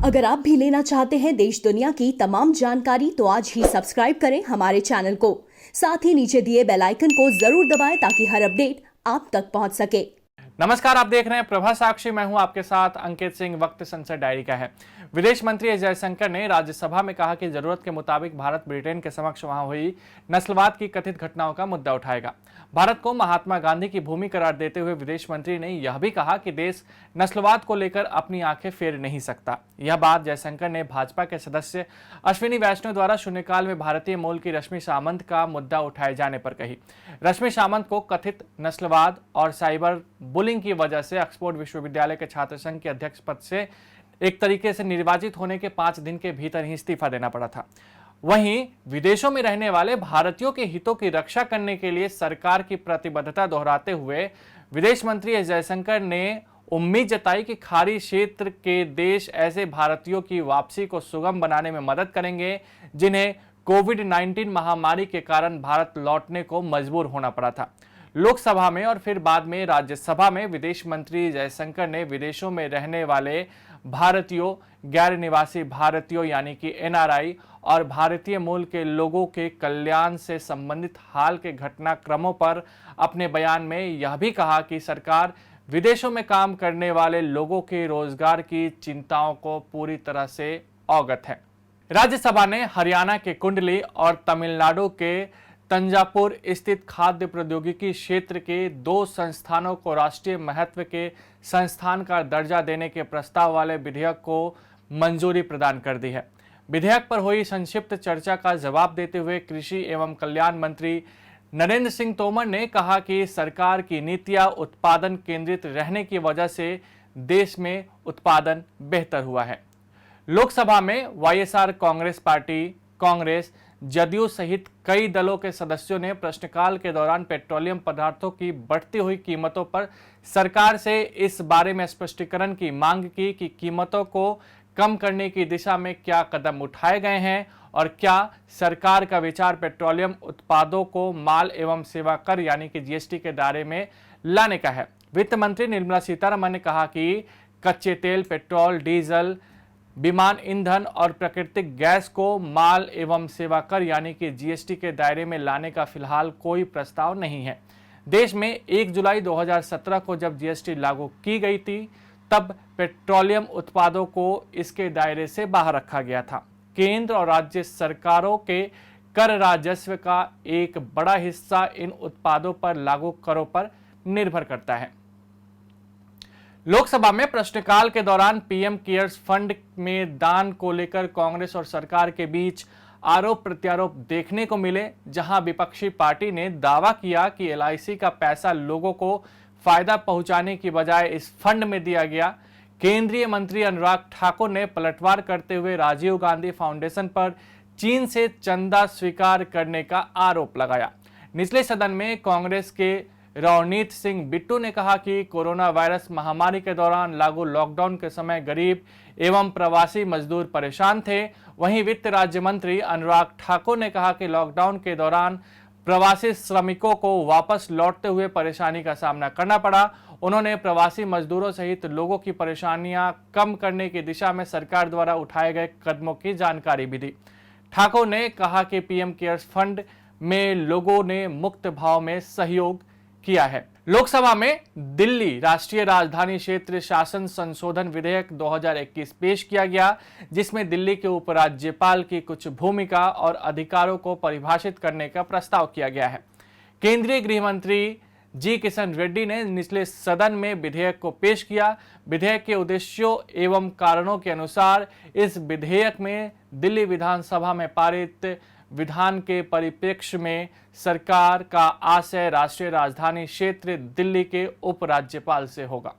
अगर आप भी लेना चाहते हैं देश दुनिया की तमाम जानकारी तो आज ही सब्सक्राइब करें हमारे चैनल को। साथ ही नीचे दिए बेल आइकन को जरूर दबाएं ताकि हर अपडेट आप तक पहुंच सके। नमस्कार, आप देख रहे हैं प्रभा साक्षी। मैं हूं आपके साथ अंकित सिंह। वक्त संसद डायरी का है। विदेश मंत्री एस जयशंकर ने राज्यसभा में कहा कि जरूरत के मुताबिक भारत ब्रिटेन के समक्ष वहां हुई नस्लवाद की कथित घटनाओं का मुद्दा उठाएगा। भारत को महात्मा गांधी की भूमि करार देते हुए विदेश मंत्री ने यह भी कहा कि देश नस्लवाद को लेकर अपनी आंखें फेर नहीं सकता। यह बात जयशंकर ने भाजपा के सदस्य अश्विनी वैष्णव द्वारा शून्यकाल में भारतीय मूल की रश्मि सामंत का मुद्दा उठाए जाने पर कही। रश्मि सामंत को कथित नस्लवाद और साइबर बुलिंग की वजह से ऑक्सफोर्ड विश्वविद्यालय के छात्र संघ के अध्यक्ष पद से एक तरीके से निर्वाचित होने के 5 दिन के भीतर ही इस्तीफा देना पड़ा था। वहीं विदेशों में रहने वाले भारतीयों के हितों की रक्षा करने के लिए सरकार की प्रतिबद्धता दोहराते हुए विदेश मंत्री एस जयशंकर ने उम्मीद जताई कि खाड़ी क्षेत्र के देश ऐसे भारतीयों की वापसी को सुगम बनाने में मदद करेंगे जिन्हें कोविड-19 महामारी के कारण भारत लौटने को मजबूर होना पड़ा था। लोकसभा में और फिर बाद में राज्यसभा में विदेश मंत्री जयशंकर ने विदेशों में रहने वाले भारतीयों, गैर निवासी भारतीयों यानी कि एनआरआई और भारतीय मूल के लोगों के कल्याण से संबंधित हाल के घटनाक्रमों पर अपने बयान में यह भी कहा कि सरकार विदेशों में काम करने वाले लोगों के रोजगार की चिंताओं को पूरी तरह से अवगत है। राज्यसभा ने हरियाणा के कुंडली और तमिलनाडु के तंजापुर स्थित खाद्य प्रौद्योगिकी क्षेत्र के 2 संस्थानों को राष्ट्रीय महत्व के संस्थान का दर्जा देने के प्रस्ताव वाले विधेयक को मंजूरी प्रदान कर दी है। विधेयक पर हुई संक्षिप्त चर्चा का जवाब देते हुए कृषि एवं कल्याण मंत्री नरेंद्र सिंह तोमर ने कहा कि सरकार की नीतियां उत्पादन केंद्रित रहने की वजह से देश में उत्पादन बेहतर हुआ है। लोकसभा में वाईएसआर कांग्रेस पार्टी, कांग्रेस, जदयू सहित कई दलों के सदस्यों ने प्रश्नकाल के दौरान पेट्रोलियम पदार्थों की बढ़ती हुई कीमतों पर सरकार से इस बारे में स्पष्टीकरण की मांग की कि कीमतों को कम करने की दिशा में क्या कदम उठाए गए हैं और क्या सरकार का विचार पेट्रोलियम उत्पादों को माल एवं सेवा कर यानी कि जीएसटी के दायरे में लाने का है। वित्त मंत्री निर्मला सीतारमण ने कहा कि कच्चे तेल, पेट्रोल, डीजल, विमान ईंधन और प्राकृतिक गैस को माल एवं सेवा कर यानी कि जीएसटी के दायरे में लाने का फिलहाल कोई प्रस्ताव नहीं है। देश में 1 जुलाई 2017 को जब जीएसटी लागू की गई थी तब पेट्रोलियम उत्पादों को इसके दायरे से बाहर रखा गया था। केंद्र और राज्य सरकारों के कर राजस्व का एक बड़ा हिस्सा इन उत्पादों पर लागू करों पर निर्भर करता है। लोकसभा में प्रश्नकाल के दौरान पीएम केयर्स फंड में दान को लेकर कांग्रेस और सरकार के बीच आरोप प्रत्यारोप देखने को मिले, जहां विपक्षी पार्टी ने दावा किया कि एलआईसी का पैसा लोगों को फायदा पहुंचाने की बजाय इस फंड में दिया गया। केंद्रीय मंत्री अनुराग ठाकुर ने पलटवार करते हुए राजीव गांधी फाउंडेशन पर चीन से चंदा स्वीकार करने का आरोप लगाया। निचले सदन में कांग्रेस के रवनीत सिंह बिट्टू ने कहा कि कोरोना वायरस महामारी के दौरान लागू लॉकडाउन के समय गरीब एवं प्रवासी मजदूर परेशान थे। वहीं वित्त राज्य मंत्री अनुराग ठाकुर ने कहा कि लॉकडाउन के दौरान प्रवासी श्रमिकों को वापस लौटते हुए परेशानी का सामना करना पड़ा। उन्होंने प्रवासी मजदूरों सहित लोगों की परेशानियां कम करने की दिशा में सरकार द्वारा उठाए गए कदमों की जानकारी भी दी। ठाकुर ने कहा कि पीएम केयर्स फंड में लोगों ने मुक्त भाव में सहयोग किया है। लोकसभा में दिल्ली राष्ट्रीय राजधानी क्षेत्र शासन संशोधन विधेयक 2021 पेश किया गया, जिसमें दिल्ली के उपराज्यपाल की कुछ भूमिका और अधिकारों को परिभाषित करने का प्रस्ताव किया गया है। केंद्रीय गृह मंत्री जी किशन रेड्डी ने निचले सदन में विधेयक को पेश किया। विधेयक के उद्देश्यों एवं कारणों के अनुसार इस विधेयक में दिल्ली विधानसभा में पारित विधान के परिप्रेक्ष्य में सरकार का आशय राष्ट्रीय राजधानी क्षेत्र दिल्ली के उपराज्यपाल से होगा।